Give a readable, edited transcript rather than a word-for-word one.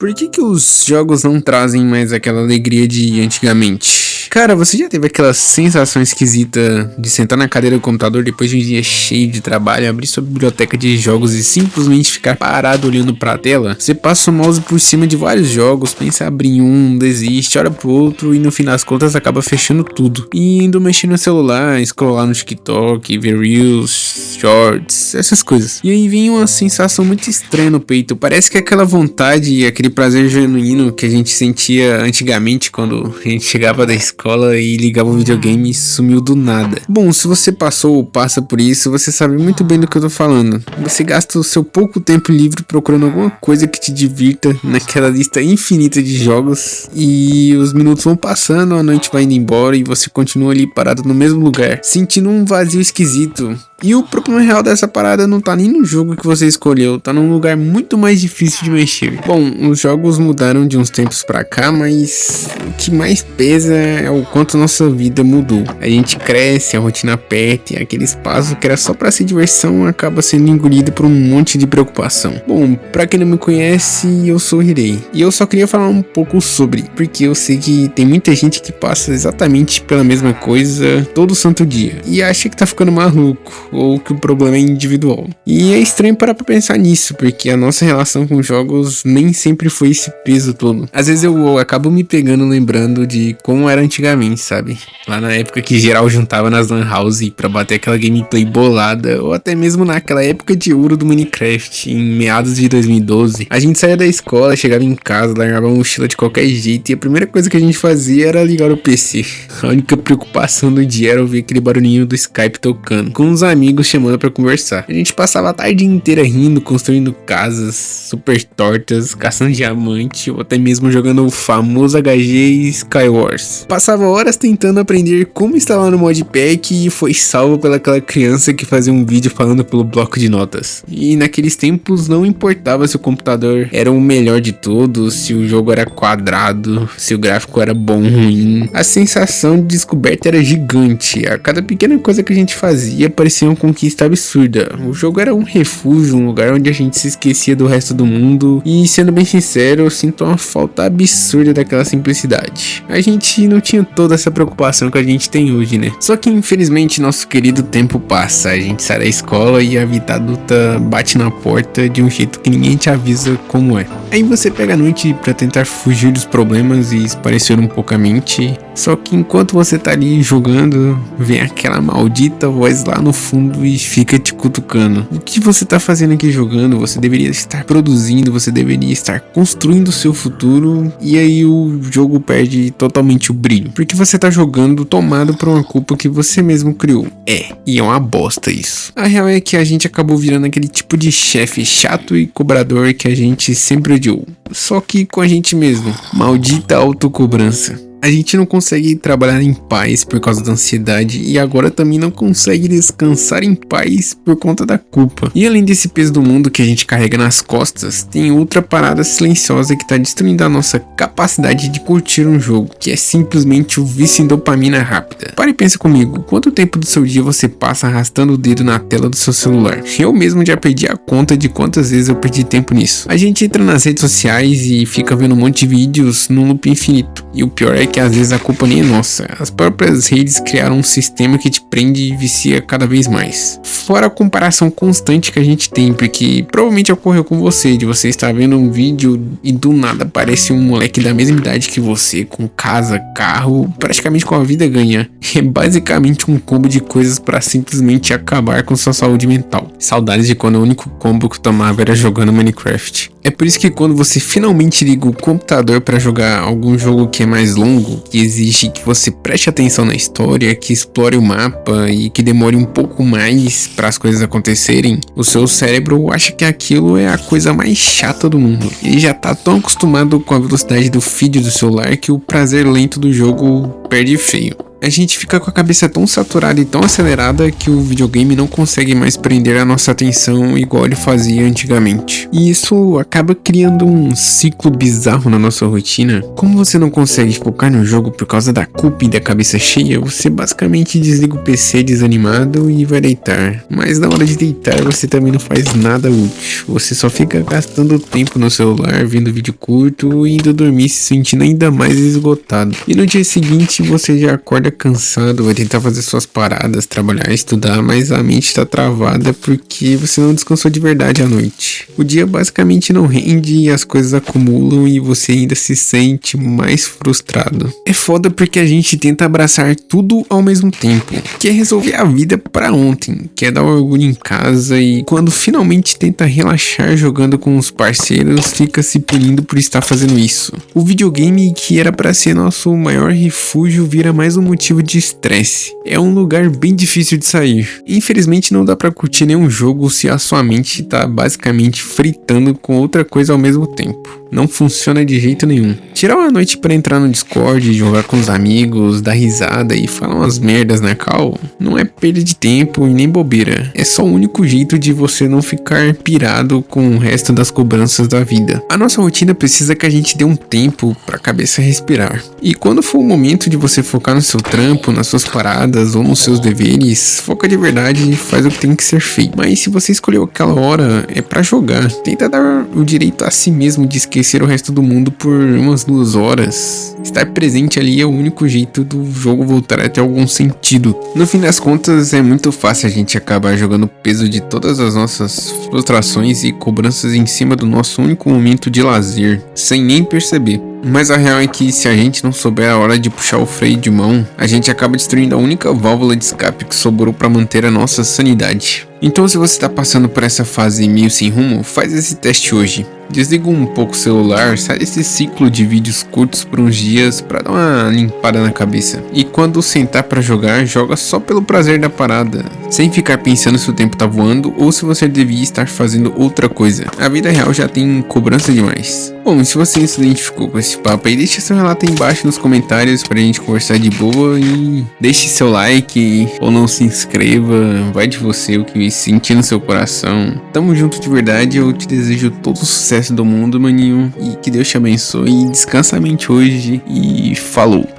Por que os jogos não trazem mais aquela alegria de antigamente? Cara, você já teve aquela sensação esquisita de sentar na cadeira do computador depois de um dia cheio de trabalho, abrir sua biblioteca de jogos e simplesmente ficar parado olhando pra tela? Você passa o mouse por cima de vários jogos, pensa em abrir um, desiste, olha pro outro e no fim das contas acaba fechando tudo. E indo mexer no celular, scrollar no TikTok, ver Reels, Shorts, essas coisas. E aí vem uma sensação muito estranha no peito. Parece que aquela vontade e aquele prazer genuíno que a gente sentia antigamente quando a gente chegava da escola e ligava o videogame sumiu do nada. Bom, se você passou ou passa por isso, você sabe muito bem do que eu tô falando. Você gasta o seu pouco tempo livre procurando alguma coisa que te divirta naquela lista infinita de jogos e os minutos vão passando, a noite vai indo embora e você continua ali parado no mesmo lugar, sentindo um vazio esquisito. E o problema real dessa parada não tá nem no jogo que você escolheu, tá num lugar muito mais difícil de mexer. Bom, os jogos mudaram de uns tempos pra cá, mas o que mais pesa é o quanto nossa vida mudou. A gente cresce, a rotina aperta e aquele espaço que era só pra ser diversão acaba sendo engolido por um monte de preocupação. Bom, pra quem não me conhece, eu sou o Hirei. E eu só queria falar um pouco sobre, porque eu sei que tem muita gente que passa exatamente pela mesma coisa todo santo dia e acha que tá ficando maluco, ou que o problema é individual. E é estranho parar pra pensar nisso, porque a nossa relação com jogos nem sempre foi esse peso todo. Às vezes eu acabo me pegando lembrando de como era antigamente, sabe? Lá na época que geral juntava nas lan house pra bater aquela gameplay bolada, ou até mesmo naquela época de ouro do Minecraft, em meados de 2012. A gente saía da escola, chegava em casa, largava a mochila de qualquer jeito, e a primeira coisa que a gente fazia era ligar o PC. A única preocupação do dia era ouvir aquele barulhinho do Skype tocando, com os amigos chamando pra conversar. A gente passava a tarde inteira rindo, construindo casas super tortas, caçando diamante ou até mesmo jogando o famoso HG e Skywars. Passava horas tentando aprender como instalar no modpack e foi salvo pelaquela criança que fazia um vídeo falando pelo bloco de notas. E naqueles tempos não importava se o computador era o melhor de todos, se o jogo era quadrado, se o gráfico era bom ou ruim. A sensação de descoberta era gigante. A cada pequena coisa que a gente fazia parecia uma conquista absurda. O jogo era um refúgio, um lugar onde a gente se esquecia do resto do mundo e, sendo bem sincero, eu sinto uma falta absurda daquela simplicidade. A gente não tinha toda essa preocupação que a gente tem hoje, né? Só que infelizmente nosso querido tempo passa, a gente sai da escola e a vida adulta bate na porta de um jeito que ninguém te avisa como é. Aí você pega a noite pra tentar fugir dos problemas e esparecer um pouco a mente, só que enquanto você tá ali jogando, vem aquela maldita voz lá no fundo e fica te cutucando. O que você tá fazendo aqui jogando? Você deveria estar produzindo, você deveria estar construindo o seu futuro, e aí o jogo perde totalmente o brilho, porque você tá jogando tomado por uma culpa que você mesmo criou. E é uma bosta isso. A real é que a gente acabou virando aquele tipo de chefe chato e cobrador que a gente sempre odiou, só que com a gente mesmo. Maldita autocobrança. A gente não consegue trabalhar em paz por causa da ansiedade e agora também não consegue descansar em paz por conta da culpa. E além desse peso do mundo que a gente carrega nas costas, tem outra parada silenciosa que tá destruindo a nossa capacidade de curtir um jogo, que é simplesmente o vício em dopamina rápida. Para e pensa comigo, quanto tempo do seu dia você passa arrastando o dedo na tela do seu celular? Eu mesmo já perdi a conta de quantas vezes eu perdi tempo nisso. A gente entra nas redes sociais e fica vendo um monte de vídeos num loop infinito. E o pior é que às vezes a culpa nem é nossa. As próprias redes criaram um sistema que te prende e vicia cada vez mais. Fora a comparação constante que a gente tem, porque provavelmente ocorreu com você, de você estar vendo um vídeo e do nada aparece um moleque da mesma idade que você, com casa, carro, praticamente com a vida ganha. É basicamente um combo de coisas para simplesmente acabar com sua saúde mental. Saudades de quando o único combo que eu tomava era jogando Minecraft. É por isso que quando você finalmente liga o computador para jogar algum jogo que é mais longo, que exige que você preste atenção na história, que explore o mapa e que demore um pouco mais para as coisas acontecerem, o seu cérebro acha que aquilo é a coisa mais chata do mundo. Ele já tá tão acostumado com a velocidade do feed do celular que o prazer lento do jogo perde feio. A gente fica com a cabeça tão saturada e tão acelerada que o videogame não consegue mais prender a nossa atenção igual ele fazia antigamente. E isso acaba criando um ciclo bizarro na nossa rotina. Como você não consegue focar no jogo por causa da culpa e da cabeça cheia, você basicamente desliga o PC desanimado e vai deitar. Mas na hora de deitar você também não faz nada útil. Você só fica gastando tempo no celular, vendo vídeo curto e indo dormir se sentindo ainda mais esgotado. E no dia seguinte você já acorda cansado, vai tentar fazer suas paradas, trabalhar, estudar, mas a mente tá travada porque você não descansou de verdade à noite. O dia basicamente não rende e as coisas acumulam e você ainda se sente mais frustrado. É foda porque a gente tenta abraçar tudo ao mesmo tempo, quer resolver a vida pra ontem, quer dar orgulho em casa e quando finalmente tenta relaxar jogando com os parceiros, fica se punindo por estar fazendo isso. O videogame que era pra ser nosso maior refúgio vira mais um motivo de estresse. É um lugar bem difícil de sair. Infelizmente não dá pra curtir nenhum jogo se a sua mente tá basicamente fritando com outra coisa ao mesmo tempo. Não funciona de jeito nenhum. Tirar uma noite pra entrar no Discord, jogar com os amigos, dar risada e falar umas merdas na call, não é perda de tempo e nem bobeira. É só o único jeito de você não ficar pirado com o resto das cobranças da vida. A nossa rotina precisa que a gente dê um tempo pra cabeça respirar. E quando for o momento de você focar no seu trampo, nas suas paradas ou nos seus deveres, foca de verdade e faz o que tem que ser feito. Mas se você escolheu aquela hora, é pra jogar. Tenta dar o direito a si mesmo de esquecer o resto do mundo por umas 2 horas. Estar presente ali é o único jeito do jogo voltar a ter algum sentido. No fim das contas, é muito fácil a gente acabar jogando o peso de todas as nossas frustrações e cobranças em cima do nosso único momento de lazer, sem nem perceber. Mas a real é que se a gente não souber a hora de puxar o freio de mão, a gente acaba destruindo a única válvula de escape que sobrou para manter a nossa sanidade. Então se você está passando por essa fase meio sem rumo, faz esse teste hoje. Desliga um pouco o celular, sai desse ciclo de vídeos curtos por uns dias para dar uma limpada na cabeça. E quando sentar para jogar, joga só pelo prazer da parada, sem ficar pensando se o tempo tá voando ou se você devia estar fazendo outra coisa. A vida real já tem cobrança demais. Bom, se você se identificou com esse papo aí, deixa seu relato aí embaixo nos comentários pra gente conversar de boa e deixe seu like ou não se inscreva, vai de você, o que sentir no seu coração. Tamo junto de verdade, eu te desejo todo o sucesso do mundo, maninho, e que Deus te abençoe, descansa a mente hoje e falou!